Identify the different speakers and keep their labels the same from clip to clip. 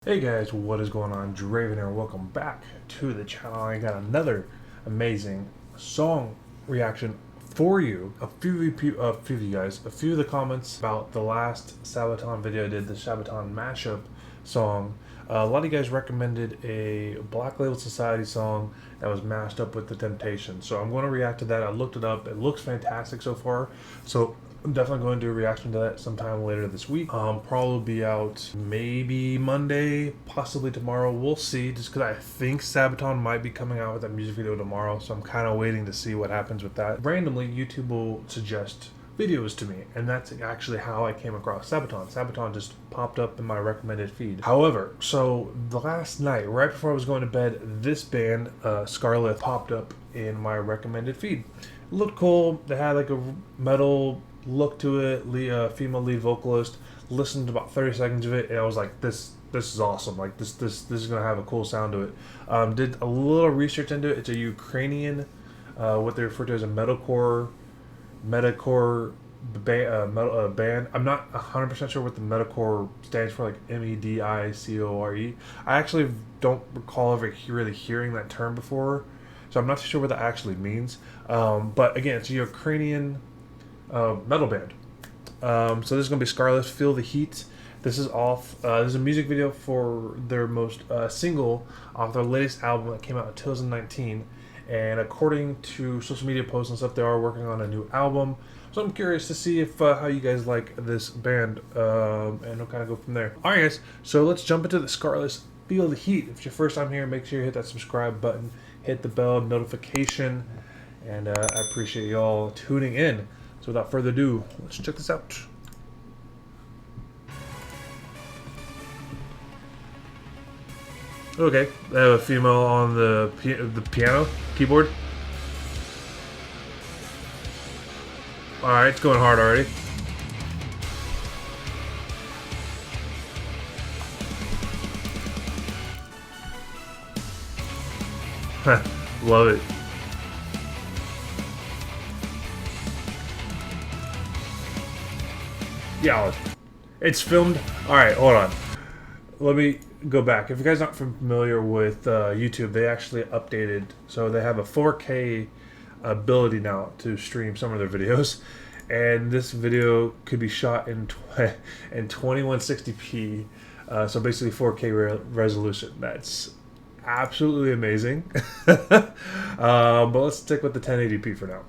Speaker 1: Hey guys, what is going on? Draven here. Welcome back to the channel. I got another amazing song reaction for you. A few of the comments about the last Sabaton video I did, the Sabaton mashup song. A lot of you guys recommended a Black Label Society song that was mashed up with The Temptations. So I'm going to react to that. I looked it up. It looks fantastic so far. So I'm definitely going to do a reaction to that sometime later this week. Probably be out maybe Monday, possibly tomorrow. We'll see. Just because I think Sabaton might be coming out with that music video tomorrow, so I'm kind of waiting to see what happens with that. Randomly, YouTube will suggest videos to me, and that's actually how I came across Sabaton. Sabaton just popped up in my recommended feed. However, so the last night, right before I was going to bed, this band, Scarleth, popped up in my recommended feed. It looked cool. They had like a metal look to it. Female lead vocalist. Listened to about 30 seconds of it, and I was like, this is awesome. Like this is gonna have a cool sound to it. Did a little research into it. It's a Ukrainian, what they refer to as a metalcore band. I'm not 100% sure what the metalcore stands for, like MEDICORE. I actually don't recall ever really hearing that term before, so I'm not too sure what that actually means. But again, it's a Ukrainian metal band. So this is going to be Scarleth, Feel the Heat. This is off. This is a music video for their most single off their latest album that came out in 2019. And according to social media posts and stuff, they are working on a new album. So I'm curious to see if how you guys like this band, and we'll kind of go from there. All right, guys. So let's jump into the Scarleth, Feel the Heat. If it's your first time here, make sure you hit that subscribe button, hit the bell notification, and I appreciate y'all tuning in. So without further ado, let's check this out. Okay, I have a female on the piano keyboard. All right, it's going hard already. Love it. Yeah, it's filmed. All right, hold on. Let me go back. If you guys aren't familiar with YouTube, they actually updated, so they have a 4K ability now to stream some of their videos, and this video could be shot in 2160p, so basically 4K resolution. That's absolutely amazing. But let's stick with the 1080p for now.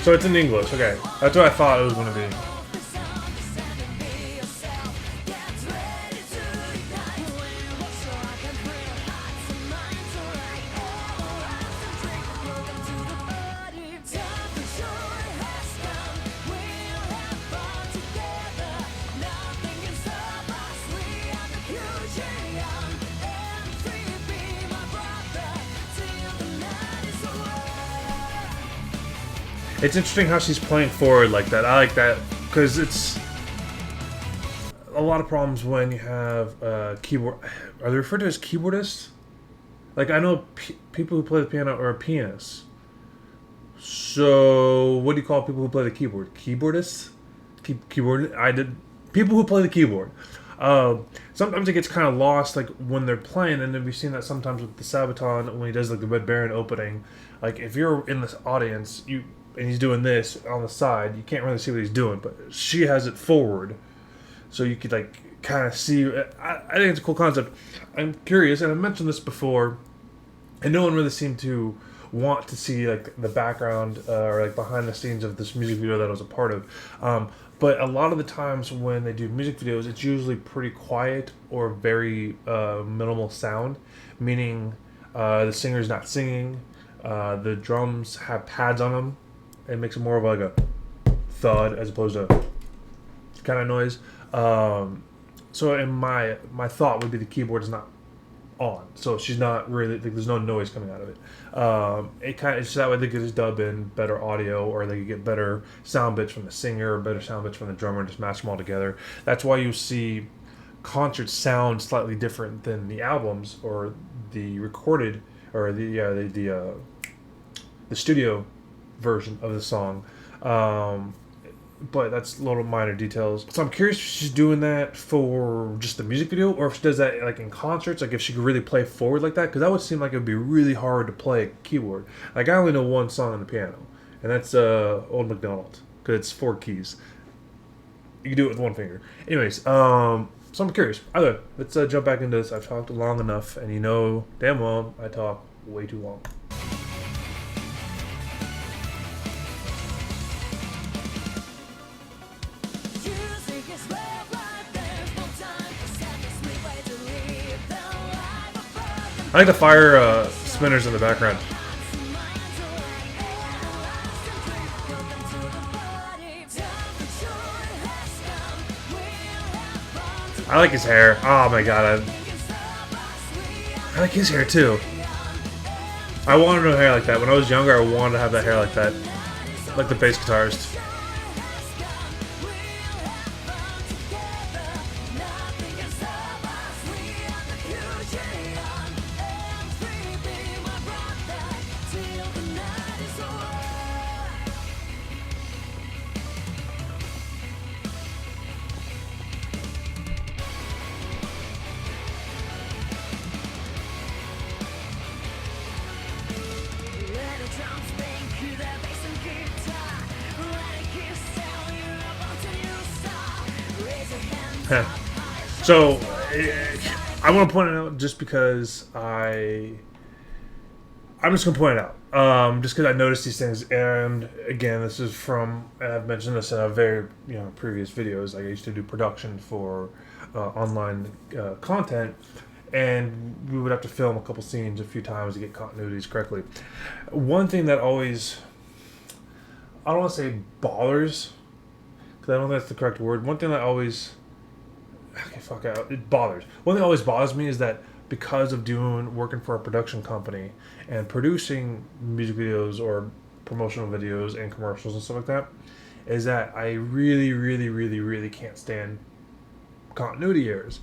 Speaker 1: So it's in English, okay. That's what I thought it was going to be. It's interesting how she's playing forward like that. I like that because it's a lot of problems when you have keyboard. Are they referred to as keyboardists? Like I know people who play the piano are pianists. So what do you call people who play the keyboard? Keyboardists? Keyboard. I did people who play the keyboard. Sometimes it gets kind of lost, like when they're playing, and then we've seen that sometimes with the Sabaton when he does like the Red Baron opening. Like if you're in this audience, and he's doing this on the side, you can't really see what he's doing, but she has it forward, so you could like kind of see. I think it's a cool concept. I'm curious, and I've mentioned this before, and no one really seemed to want to see like the background or like behind the scenes of this music video that I was a part of. But a lot of the times when they do music videos, it's usually pretty quiet or very minimal sound, meaning the singer's not singing. The drums have pads on them. It makes it more of like a thud as opposed to kind of noise. So in my thought would be the keyboard is not on, so she's not really like, there's no noise coming out of it. It kind of so that way they could just dub in better audio, or they could get better sound bits from the singer or better sound bits from the drummer and just match them all together. That's why you see concerts sound slightly different than the albums or the recorded or the the studio version of the song. But that's little minor details. So I'm curious if she's doing that for just the music video, or if she does that like in concerts. Like if she could really play forward like that, because that would seem like it would be really hard to play a keyboard. Like I only know one song on the piano, and that's Old MacDonald, because it's 4 keys. You can do it with one finger. Anyways, so I'm curious. Either way, let's jump back into this. I've talked long enough, and you know damn well I talk way too long. I like the fire spinners in the background. I like his hair. Oh my god, I like his hair too. I wanted no hair like that. When I was younger, I wanted to have that hair like that. Like the bass guitarist. So, I want to point it out just because I'm just going to point it out. Just because I noticed these things, and again, this is from, and I've mentioned this in a very, previous videos. Like I used to do production for online content, and we would have to film a couple scenes a few times to get continuities correctly. One thing that always, I don't want to say bothers, because I don't think that's the correct word. One thing that always, it bothers. One thing that always bothers me is that because of working for a production company and producing music videos or promotional videos and commercials and stuff like that, is that I really, really, really, really can't stand continuity errors.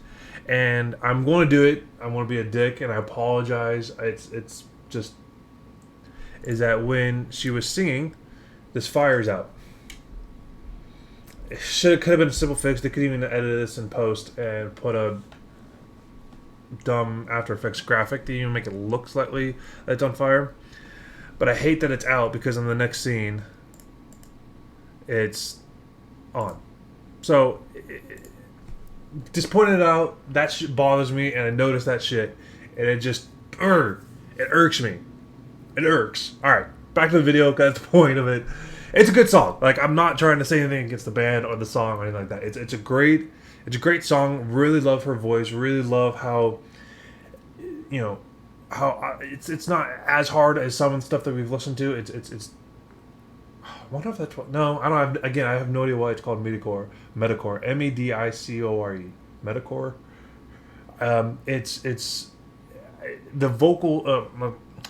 Speaker 1: And I'm going to do it. I want to be a dick, and I apologize. It's just, is that when she was singing, this fire's out. It could have been a simple fix. They could even edit this in post and put a dumb After Effects graphic to even make it look slightly like it's on fire. But I hate that it's out, because in the next scene, it's on. So, just pointing it out, that shit bothers me, and I notice that shit, and it just, it irks me. It irks. Alright, back to the video, because that's the point of it. It's a good song. Like, I'm not trying to say anything against the band or the song or anything like that. It's a great song. Really love her voice. Really love how, it's not as hard as some of the stuff that we've listened to. It's I wonder if that's what. No, I don't have. Again, I have no idea why it's called Medicore. Medicore. Medicore. It's the vocal.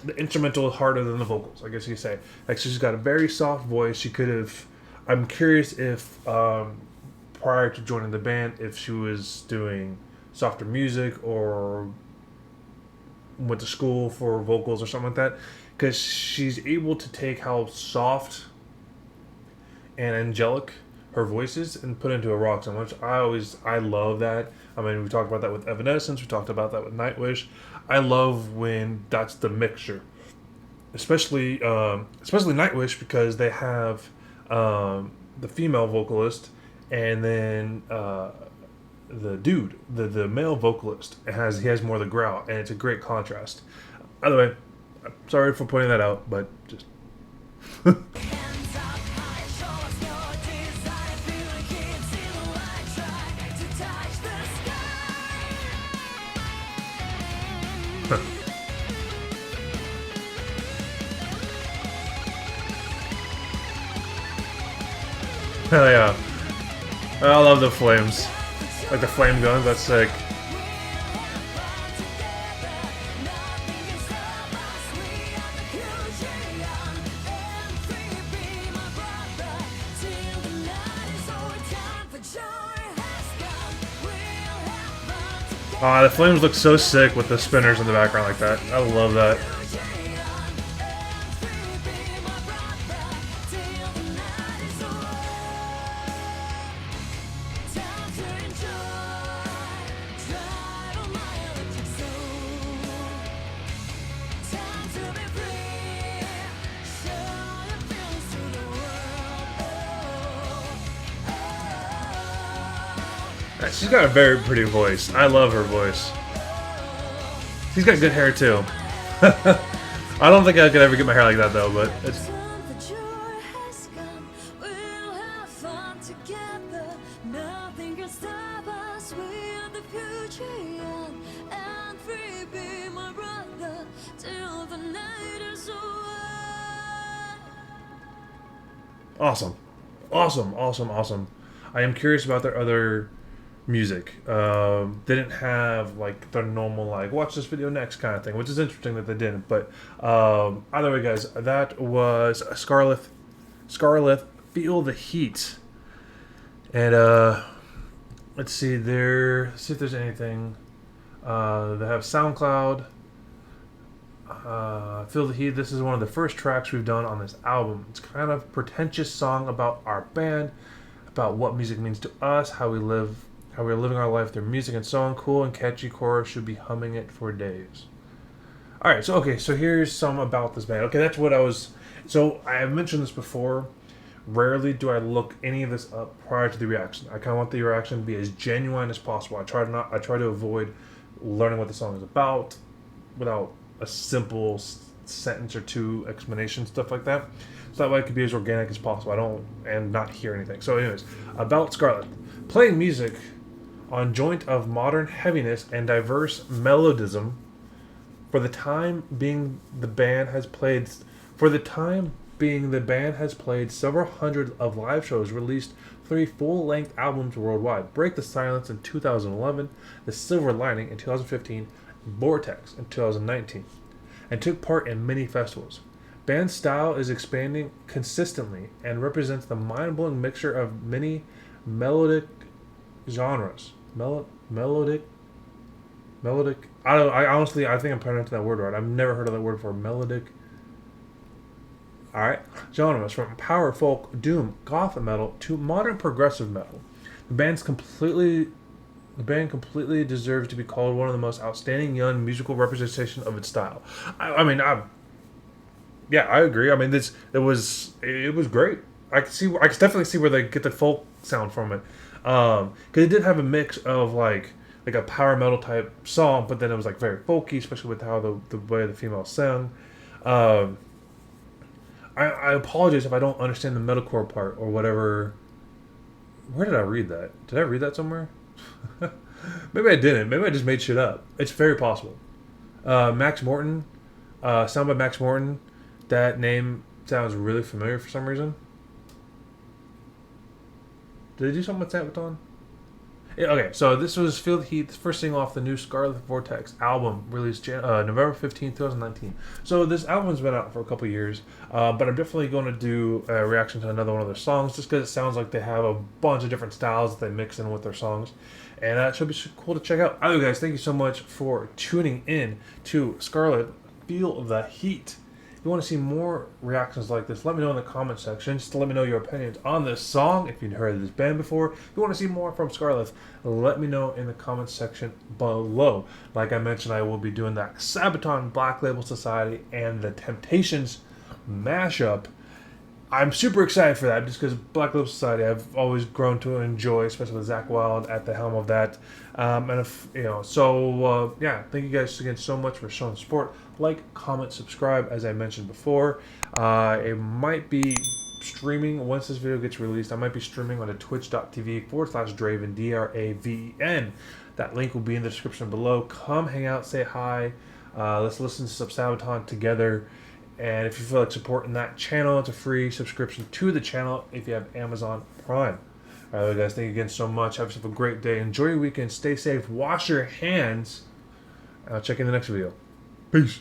Speaker 1: The instrumental is harder than the vocals, I guess you could say. Like, she's got a very soft voice. She could have. I'm curious if prior to joining the band, if she was doing softer music or went to school for vocals or something like that, because she's able to take how soft and angelic her voice is and put it into a rock song, which I love that. I mean, we talked about that with Evanescence, we talked about that with Nightwish. I love when that's the mixture, especially Nightwish, because they have the female vocalist and then the dude, the male vocalist. He has more of the growl, and it's a great contrast. By the way, I'm sorry for pointing that out, but just. Hell yeah. I love the flames. Like the flame guns, that's sick. The flames look so sick with the spinners in the background like that. I love that. She's got a very pretty voice. I love her voice. She's got good hair too. I don't think I could ever get my hair like that though, but it's... Awesome. Awesome, awesome, awesome. I am curious about their other music. They didn't have like their normal like watch this video next kind of thing, which is interesting that they didn't. But either way, guys, that was Scarleth. Scarleth, Feel the Heat. And let's see there. Let's see if there's anything. They have SoundCloud. Feel the Heat. This is one of the first tracks we've done on this album. It's kind of a pretentious song about our band, about what music means to us, how we live, how we're living our life through music, and so on. Cool and catchy chorus, should be humming it for days. All right, so here's some about this band. Okay, that's what I was. So I have mentioned this before. Rarely do I look any of this up prior to the reaction. I kind of want the reaction to be as genuine as possible. I try to avoid learning what the song is about without a simple sentence or two explanation, stuff like that. So that way it could be as organic as possible. And not hear anything. So anyways, about Scarleth. Playing music on joint of modern heaviness and diverse melodism. For the time being, the band has played several hundred of live shows, released 3 full-length albums worldwide. Break the Silence in 2011, The Silver Lining in 2015, Vortex in 2019, and took part in many festivals. Band style is expanding consistently and represents the mind-blowing mixture of many melodic genres. Melodic. I think I'm pronouncing that word right. I've never heard of that word before. Melodic. All right, genres from power folk, doom, goth metal to modern progressive metal. The band completely deserves to be called one of the most outstanding young musical representation of its style. I agree. I mean, it was great. I can definitely see where they get the folk sound from it, because it did have a mix of like a power metal type song, but then it was like very folky, especially with how the way the female sang. I apologize if I don't understand the metalcore part or whatever. Where did I read that? Did I read that somewhere? Maybe I didn't. Maybe I just made shit up. It's very possible. Max Morton, sound by Max Morton. That name sounds really familiar for some reason. Did they do something with Sabaton? Yeah, okay, so this was Feel the Heat, the first single off the new Scarleth Vortex album, released November 15, 2019. So this album's been out for a couple years, but I'm definitely going to do a reaction to another one of their songs, just because it sounds like they have a bunch of different styles that they mix in with their songs, and it should be cool to check out. Either guys, thank you so much for tuning in to Scarleth, Feel the Heat. If you want to see more reactions like this, let me know in the comment section. Just to let me know your opinions on this song. If you've heard of this band before, if you want to see more from Scarleth, let me know in the comment section below. Like I mentioned, I will be doing that Sabaton Black Label Society and the Temptations mashup. I'm super excited for that, just because Black Label Society I've always grown to enjoy, especially with Zach Wilde at the helm of that. Thank you guys again so much for showing support. Like, comment, subscribe, as I mentioned before. It might be streaming once this video gets released. I might be streaming on a twitch.tv/Draven, Draven. That link will be in the description below. Come hang out, say hi. Let's listen to some Sabaton together. And if you feel like supporting that channel, it's a free subscription to the channel if you have Amazon Prime. All right, guys, thank you again so much. Have yourself a great day. Enjoy your weekend. Stay safe. Wash your hands. I'll check you in the next video. Peace.